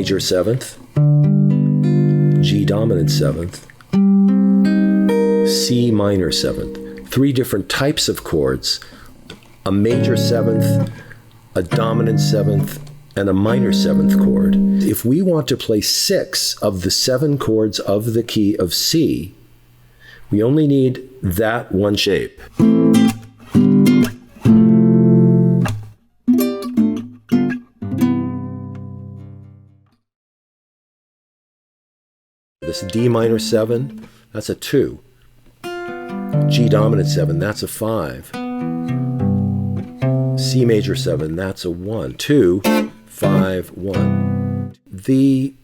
major 7th, G dominant 7th, C minor 7th. 3 different types of chords, a major 7th, a dominant 7th, and a minor 7th chord. If we want to play 6 of the 7 chords of the key of C, we only need that one shape. This D minor 7, that's a 2. G dominant 7, that's a 5. C major 7, that's a 1. 2, 5, 1. The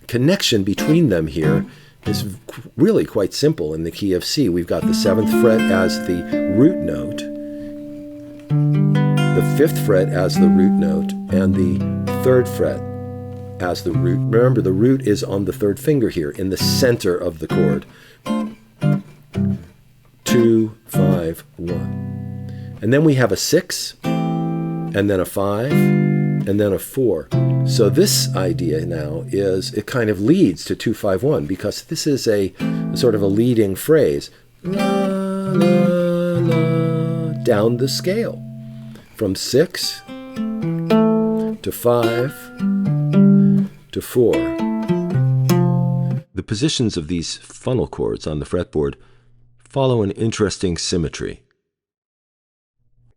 connection between them here is really quite simple in the key of C. We've got the 7th fret as the root note, the 5th fret as the root note, and the 3rd fret as the root. Remember, the root is on the 3rd finger here in the center of the chord. 2, 5, 1. And then we have a 6, and then a 5, and then a 4. So this idea now is, it kind of leads to 2, 5, 1, because this is a sort of a leading phrase. La, la, la, down the scale. From 6 to 5 to 4. The positions of these funnel chords on the fretboard follow an interesting symmetry.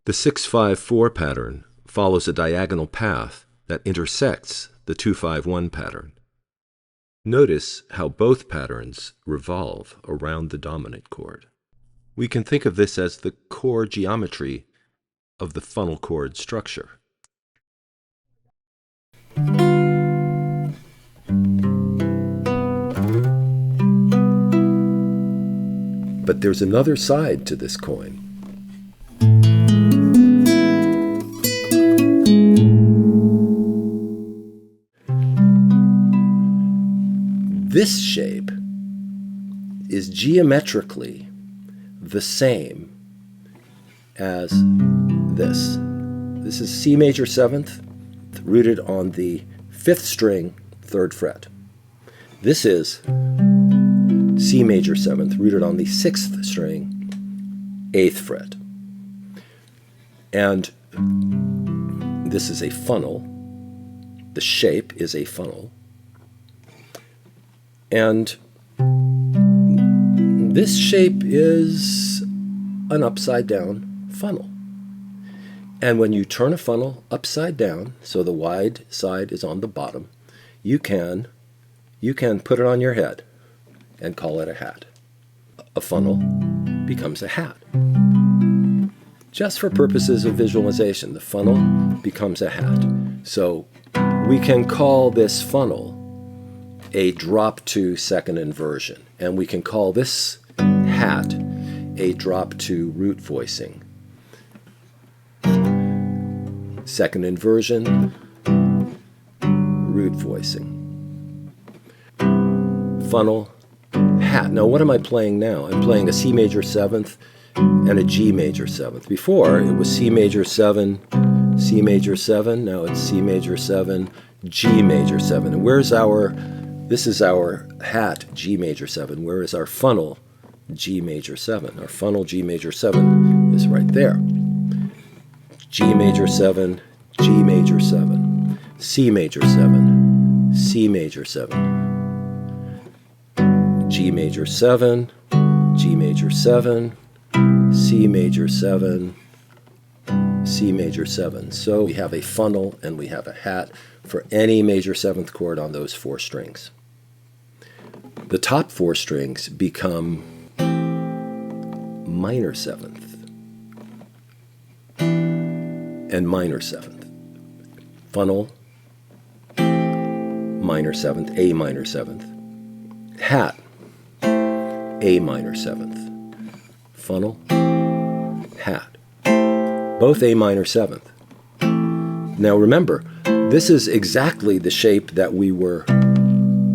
The 6-5-4 pattern follows a diagonal path that intersects the 2-5-1 pattern. Notice how both patterns revolve around the dominant chord. We can think of this as the core geometry of the funnel chord structure. But there's another side to this coin. This shape is geometrically the same as this. This is C major 7th, rooted on the 5th string, 3rd fret. This is C major 7th, rooted on the 6th string, 8th fret. And this is a funnel. The shape is a funnel. And this shape is an upside down funnel. And when you turn a funnel upside down, so the wide side is on the bottom, you can put it on your head and call it a hat. A funnel becomes a hat. Just for purposes of visualization, the funnel becomes a hat. So we can call this funnel a drop to second inversion, and we can call this hat a drop to root voicing. Second inversion, root voicing. Funnel, hat. Now what am I playing now? I'm playing a C major 7th and a G major 7th. Before it was C major 7, C major 7, now it's C major 7, G major 7. And where's our, this is our hat, G major 7. Where is our funnel, G major 7? Our funnel, G major 7, is right there. G major 7, G major 7, C major 7, C major 7, G major 7, G major 7, C major 7, C major 7. So we have a funnel and we have a hat for any major 7th chord on those 4 strings. The top 4 strings become minor 7th and minor 7th. Funnel, minor 7th, A minor 7th. Hat, A minor 7th. Funnel, hat. Both A minor 7th. Now remember, this is exactly the shape that we were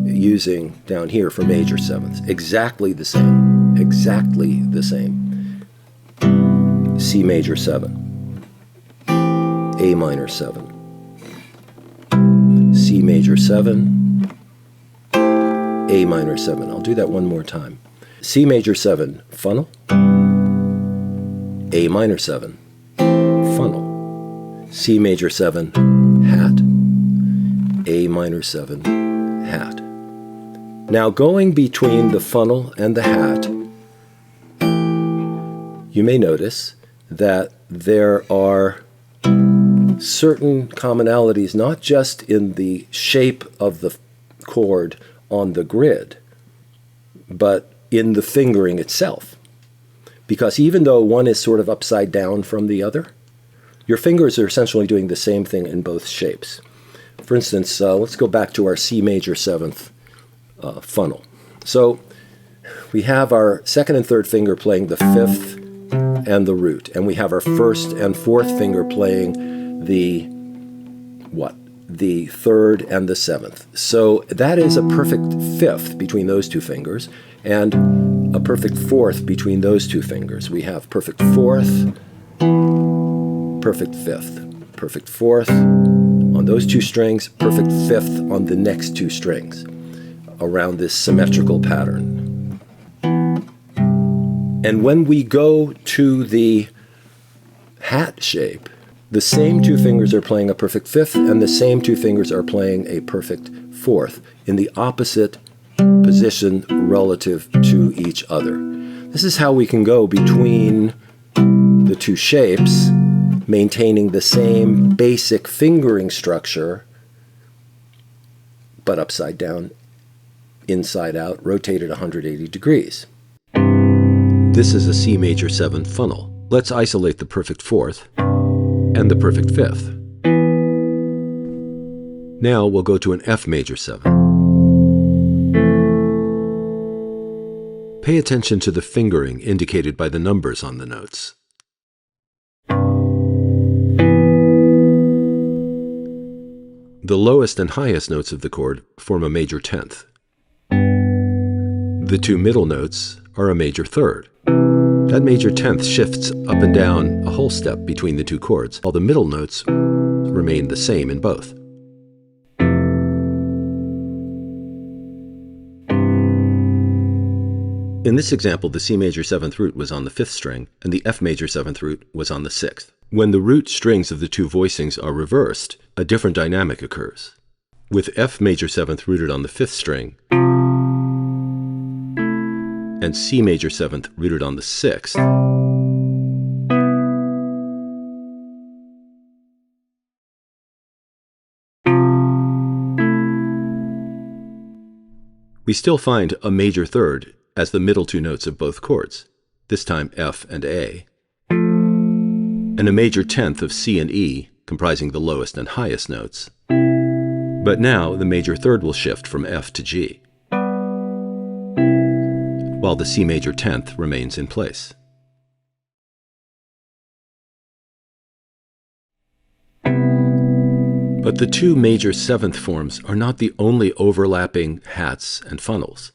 using down here for major 7ths. Exactly the same. Exactly the same. C major 7. A minor 7. C C major 7, A minor 7. I'll do that one more time. C major 7, funnel, A minor 7, funnel, C major 7, hat, A minor 7, hat. Now going between the funnel and the hat, you may notice that there are certain commonalities, not just in the shape of the chord on the grid, but in the fingering itself. Because even though one is sort of upside down from the other, your fingers are essentially doing the same thing in both shapes. For instance, let's go back to our C major 7th funnel. So we have our second and third finger playing the 5th and the root, and we have our first and fourth finger playing the third and the 7th. So that is a perfect 5th between those two fingers, and a perfect 4th between those two fingers. We have perfect 4th, perfect 5th, perfect 4th on those two strings, perfect 5th on the next two strings, around this symmetrical pattern. And when we go to the hat shape, the same two fingers are playing a perfect 5th, and the same two fingers are playing a perfect 4th in the opposite position relative to each other. This is how we can go between the two shapes, maintaining the same basic fingering structure, but upside down, inside out, rotated 180 degrees. This is a C major 7 funnel. Let's isolate the perfect 4th and the perfect 5th. Now we'll go to an F major 7. Pay attention to the fingering indicated by the numbers on the notes. The lowest and highest notes of the chord form a major 10th. The two middle notes are a major 3rd. That major 10th shifts up and down a whole step between the two chords, while the middle notes remain the same in both. In this example, the C major 7th root was on the 5th string, and the F major 7th root was on the 6th. When the root strings of the two voicings are reversed, a different dynamic occurs. With F major 7th rooted on the 5th string, and C major 7th rooted on the 6th, we still find a major 3rd as the middle two notes of both chords, this time F and A, and a major 10th of C and E, comprising the lowest and highest notes. But now the major 3rd will shift from F to G, while the C major 10th remains in place. But the two major 7th forms are not the only overlapping hats and funnels.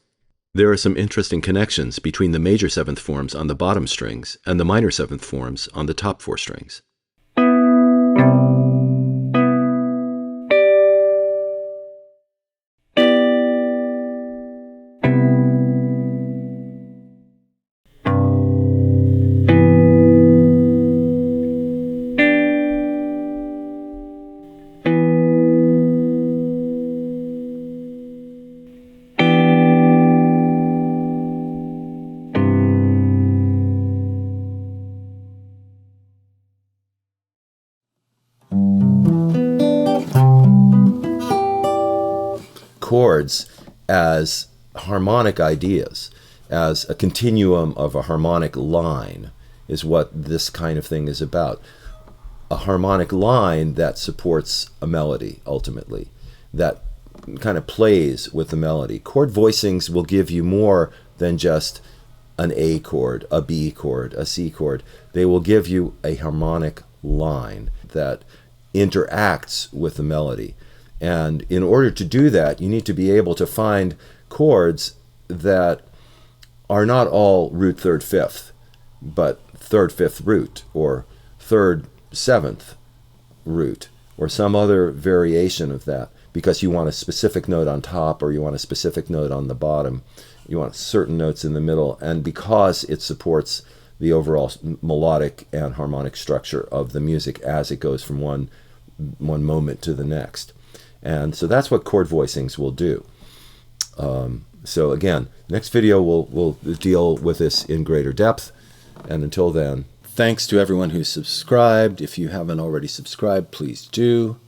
There are some interesting connections between the major 7th forms on the bottom strings and the minor 7th forms on the top 4 strings. Chords as harmonic ideas, as a continuum of a harmonic line, is what this kind of thing is about. A harmonic line that supports a melody, ultimately, that kind of plays with the melody. Chord voicings will give you more than just an A chord, a B chord, a C chord. They will give you a harmonic line that interacts with the melody. And in order to do that, you need to be able to find chords that are not all root 3rd 5th, but 3rd 5th root, or 3rd 7th root, or some other variation of that, because you want a specific note on top or you want a specific note on the bottom. You want certain notes in the middle, and because it supports the overall melodic and harmonic structure of the music as it goes from one moment to the next. And so that's what chord voicings will do. So again, next video we'll deal with this in greater depth. And until then, thanks to everyone who's subscribed. If you haven't already subscribed, please do.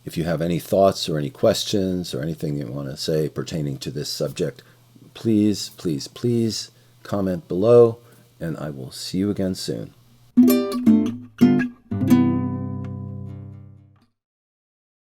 If you have any thoughts or any questions or anything you want to say pertaining to this subject, please, please, please comment below, and I will see you again soon.